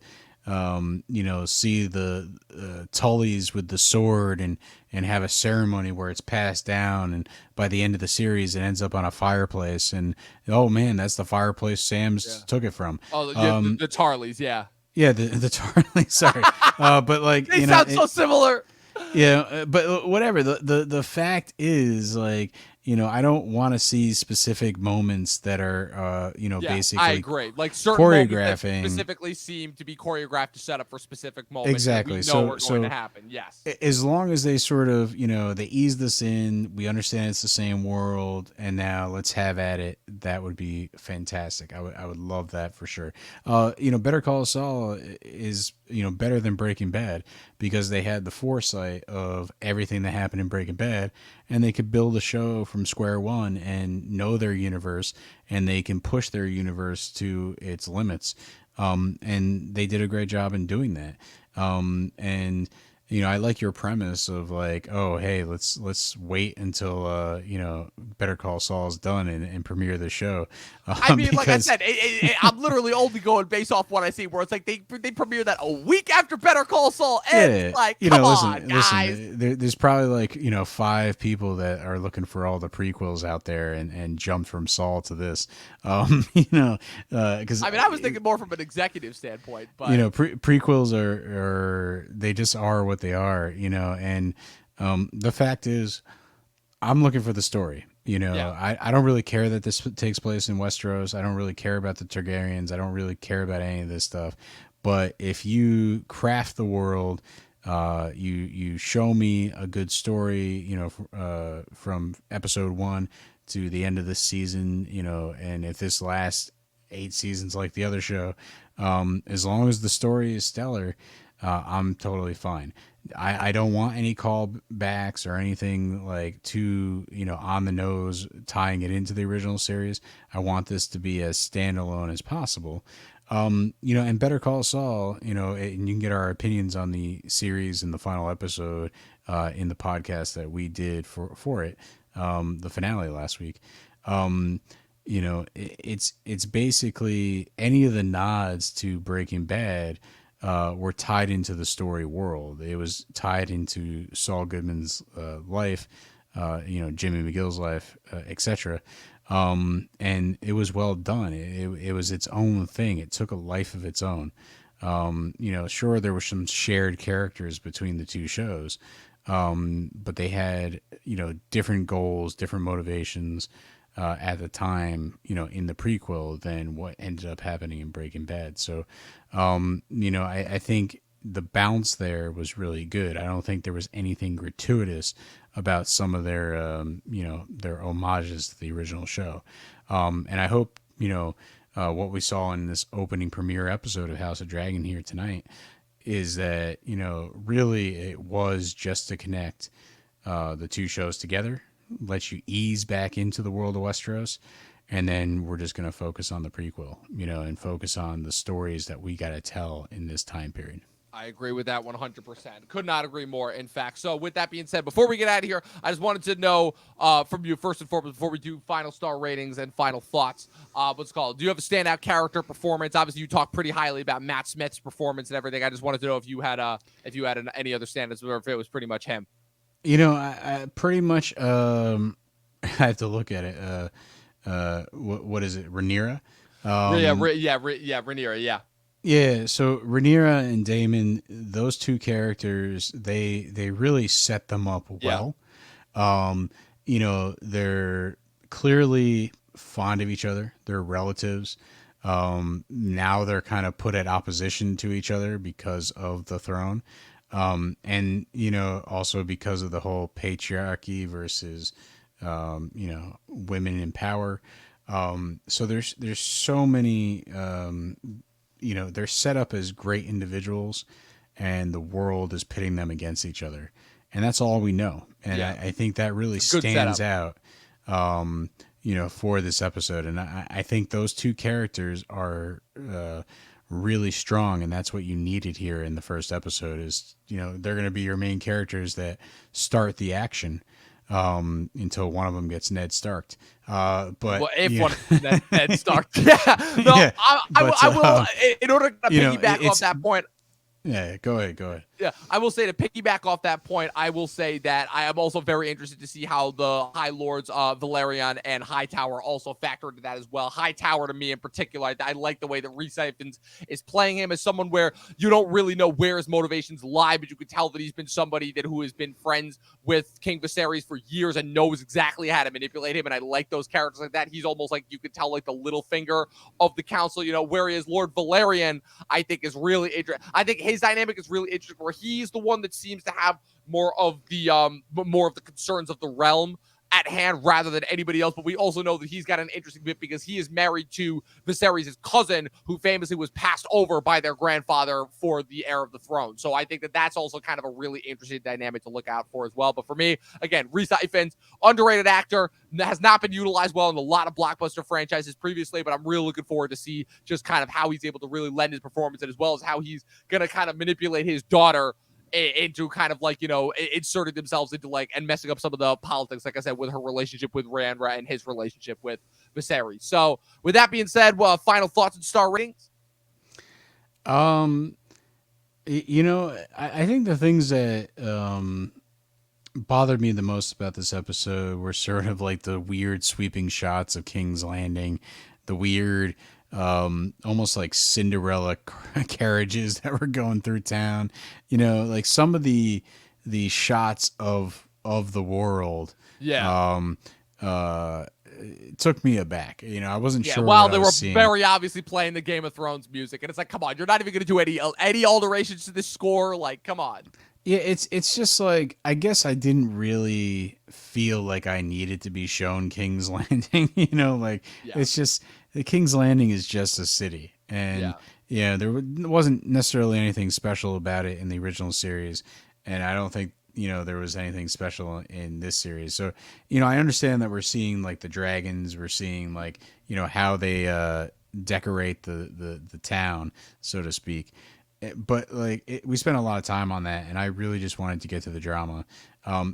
see the Tullys with the sword and have a ceremony where it's passed down, and by the end of the series it ends up on a fireplace, and oh man, that's the fireplace Sam's took it from. Oh, the Tarleys, yeah. Yeah, the Tarly. Sorry, but like they sound so similar. Yeah, but whatever. The fact is, like, I don't want to see specific moments that are, basically. I agree. Like certain choreographing moments that specifically seem to be choreographed to set up for specific moments. Exactly. That we know are going to happen. Yes. As long as they sort of, they ease this in, we understand it's the same world, and now let's have at it. That would be fantastic. I would love that for sure. Better Call Saul is better than Breaking Bad because they had the foresight of everything that happened in Breaking Bad, and they could build a show from square one and know their universe, and they can push their universe to its limits. And they did a great job in doing that. And I like your premise of like, oh, hey, let's wait until Better Call Saul's done and premiere the show. I mean, like I said, I'm literally only going based off what I see. Where it's like they premiere that a week after Better Call Saul ends. Yeah, like, come on, guys. There's probably like 5 people that are looking for all the prequels out there and jumped from Saul to this. Because I mean, I was thinking more from an executive standpoint, but prequels are they just are what they are, and the fact is, I'm looking for the story. I don't really care that this takes place in Westeros. I don't really care about the Targaryens. I don't really care about any of this stuff. But if you craft the world, you show me a good story, from episode 1 to the end of this season, and if this lasts 8 seasons like the other show, as long as the story is stellar, I'm totally fine. I don't want any callbacks or anything like too, on the nose tying it into the original series. I want this to be as standalone as possible. And Better Call Saul, and you can get our opinions on the series in the final episode in the podcast that we did for it, the finale last week. It's basically any of the nods to Breaking Bad were tied into the story world. It was tied into Saul Goodman's life, Jimmy McGill's life, etc. And it was well done. It was its own thing. It took a life of its own. Sure, there were some shared characters between the two shows, but they had, different goals, different motivations at the time, in the prequel than what ended up happening in Breaking Bad. So, I think the bounce there was really good. I don't think there was anything gratuitous about some of their, their homages to the original show. And I hope, what we saw in this opening premiere episode of House of Dragon here tonight is that, really it was just to connect the two shows together, let you ease back into the world of Westeros, and then we're just going to focus on the prequel, and focus on the stories that we got to tell in this time period. I agree with that 100%. Could not agree more, in fact. So with that being said, before we get out of here, I just wanted to know from you, first and foremost, before we do final star ratings and final thoughts, what's called, do you have a standout character performance? Obviously, you talked pretty highly about Matt Smith's performance and everything. I just wanted to know if you had any other standouts or if it was pretty much him. I pretty much I have to look at it. What is it, Rhaenyra? Rhaenyra, yeah. Yeah, so Rhaenyra and Daemon, those two characters, they really set them up well. They're clearly fond of each other. They're relatives. Now they're kind of put at opposition to each other because of the throne. And also because of the whole patriarchy versus women in power. So there's so many they're set up as great individuals, and the world is pitting them against each other, and that's all we know. And I think that really stands out for this episode. And I think those two characters are really strong, and that's what you needed here in the first episode. Is they're going to be your main characters that start the action until one of them gets Ned Starked. One Ned Starked, I will. In order to piggyback off that point, Yeah, go ahead. Yeah, I will say to piggyback off that point, I will say that I am also very interested to see how the High Lords, Velaryon and Hightower, also factor into that as well. Hightower, to me in particular, I like the way that Rhys Ifans is playing him as someone where you don't really know where his motivations lie, but you can tell that he's been somebody who has been friends with King Viserys for years and knows exactly how to manipulate him. And I like those characters like that. He's almost like, you could tell, like the little finger of the council, whereas Lord Velaryon, I think, is really interesting. I think his dynamic is really interesting, where he's the one that seems to have more of the concerns of the realm at hand rather than anybody else. But we also know that he's got an interesting bit because he is married to Viserys' cousin, who famously was passed over by their grandfather for the heir of the throne. So I think that that's also kind of a really interesting dynamic to look out for as well. But for me, again, Rhys Ifans, underrated actor, has not been utilized well in a lot of blockbuster franchises previously, but I'm really looking forward to see just kind of how he's able to really lend his performance, and as well as how he's going to kind of manipulate his daughter into kind of like, inserting themselves into and messing up some of the politics, like I said, with her relationship with Rhaenrya and his relationship with Viserys. So with that being said, final thoughts and star ratings? I think the things that bothered me the most about this episode were sort of like the weird sweeping shots of King's Landing, the weird almost like Cinderella carriages that were going through town, like some of the shots of the world. It took me aback. I wasn't sure. While they were seeing. Very obviously playing the Game of Thrones music, and it's like, come on, you're not even going to do any alterations to this score. Like, come on. Yeah, it's just like, I guess I didn't really feel like I needed to be shown King's Landing. It's just, the King's Landing is just a city, and there wasn't necessarily anything special about it in the original series, and I don't think there was anything special in this series. So I understand that we're seeing like the dragons, we're seeing like how they decorate the town, so to speak. But we spent a lot of time on that, and I really just wanted to get to the drama.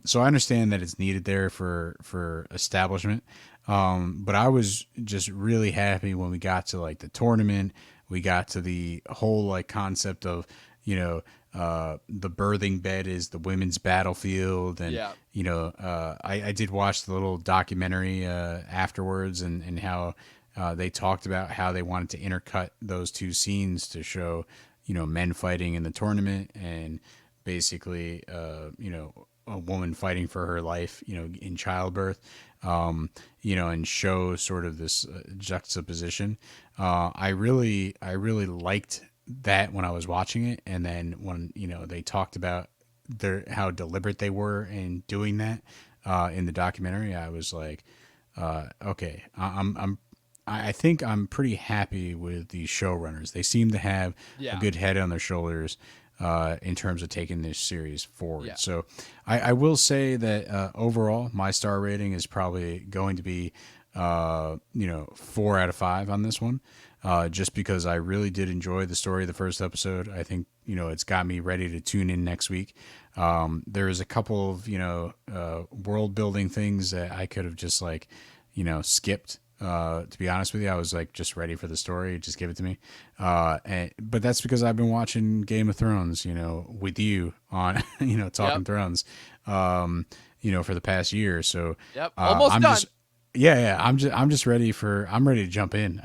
So I understand that it's needed there for establishment. But I was just really happy when we got to like the tournament. We got to the whole like concept of, the birthing bed is the women's battlefield. And, I did watch the little documentary afterwards, and how they talked about how they wanted to intercut those two scenes to show, men fighting in the tournament, and basically, a woman fighting for her life, in childbirth, and show sort of this juxtaposition. I really liked that when I was watching it. And then when, they talked about how deliberate they were in doing that, in the documentary, I was like, okay, I think I'm pretty happy with the showrunners. They seem to have a good head on their shoulders in terms of taking this series forward. Yeah. So I will say that overall, my star rating is probably going to be 4 out of 5 on this one, just because I really did enjoy the story of the first episode. I think it's got me ready to tune in next week. There is a couple of world building things that I could have just skipped. To be honest with you, I was just ready for the story. Just give it to me. But that's because I've been watching Game of Thrones, with you on, Talking Thrones, for the past year. So almost done. I'm just ready I'm ready to jump in.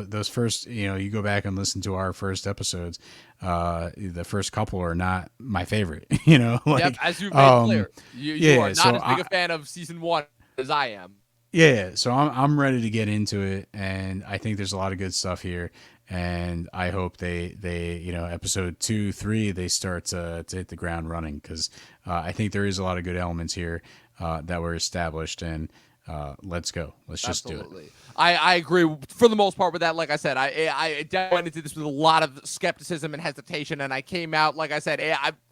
Those first, you go back and listen to our first episodes. The first couple are not my favorite, as you've made clear, you are not as big a fan of season 1 as I am. Yeah, so I'm ready to get into it, and I think there's a lot of good stuff here, and I hope they episode 2, 3 they start to hit the ground running, because I think there is a lot of good elements here that were established, and let's go. Let's just do it. I agree for the most part with that. Like I said, I went into this with a lot of skepticism and hesitation, and I came out, like I said,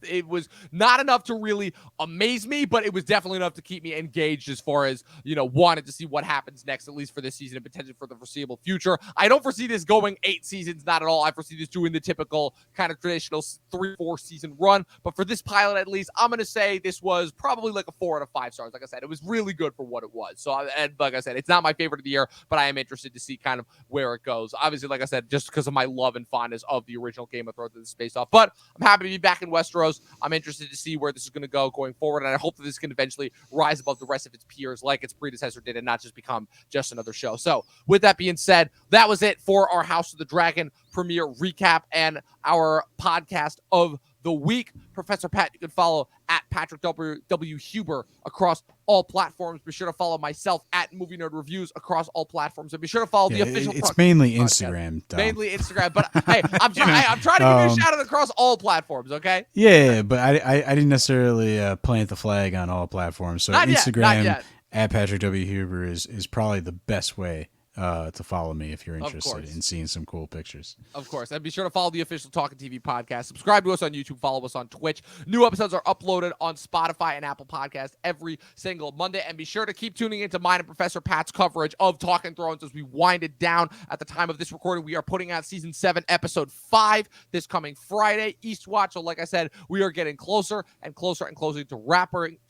it was not enough to really amaze me, but it was definitely enough to keep me engaged as far as, wanted to see what happens next, at least for this season and potentially for the foreseeable future. I don't foresee this going 8 seasons, not at all. I foresee this doing the typical kind of traditional 3-4 season run, but for this pilot, at least, I'm going to say this was probably like a 4 out of 5 stars. Like I said, it was really good for what it was. So, and like I said, it's not my favorite of the year, but I am interested to see kind of where it goes. Obviously, like I said, just because of my love and fondness of the original Game of Thrones that this is based off. But I'm happy to be back in Westeros. I'm interested to see where this is going to go going forward, and I hope that this can eventually rise above the rest of its peers like its predecessor did and not just become just another show. So, with that being said, that was it for our House of the Dragon premiere recap and our podcast of the week. Professor Pat, you can follow at Patrick W. Huber across all platforms. Be sure to follow myself at Movie Nerd Reviews across all platforms, and be sure to follow the official. It's mainly Instagram, Dom. Mainly Instagram, but hey, I'm trying to give you a shout out across all platforms. Okay. Yeah, but I didn't necessarily plant the flag on all platforms. So not Instagram yet. At Patrick W. Huber is probably the best way to follow me if you're interested in seeing some cool pictures. Of course. And be sure to follow the official Talking TV podcast. Subscribe to us on YouTube. Follow us on Twitch. New episodes are uploaded on Spotify and Apple Podcasts every single Monday. And be sure to keep tuning into mine and Professor Pat's coverage of Talking Thrones as we wind it down. At the time of this recording, we are putting out Season 7, Episode 5 this coming Friday, Eastwatch. So like I said, we are getting closer and closer and closer to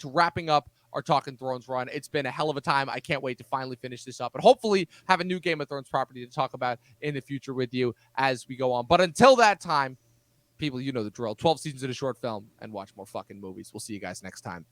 wrapping up our Talking Thrones run. It's been a hell of a time. I can't wait to finally finish this up and hopefully have a new Game of Thrones property to talk about in the future with you as we go on. But until that time, people, you know the drill. 12 seasons in a short film and watch more fucking movies. We'll see you guys next time.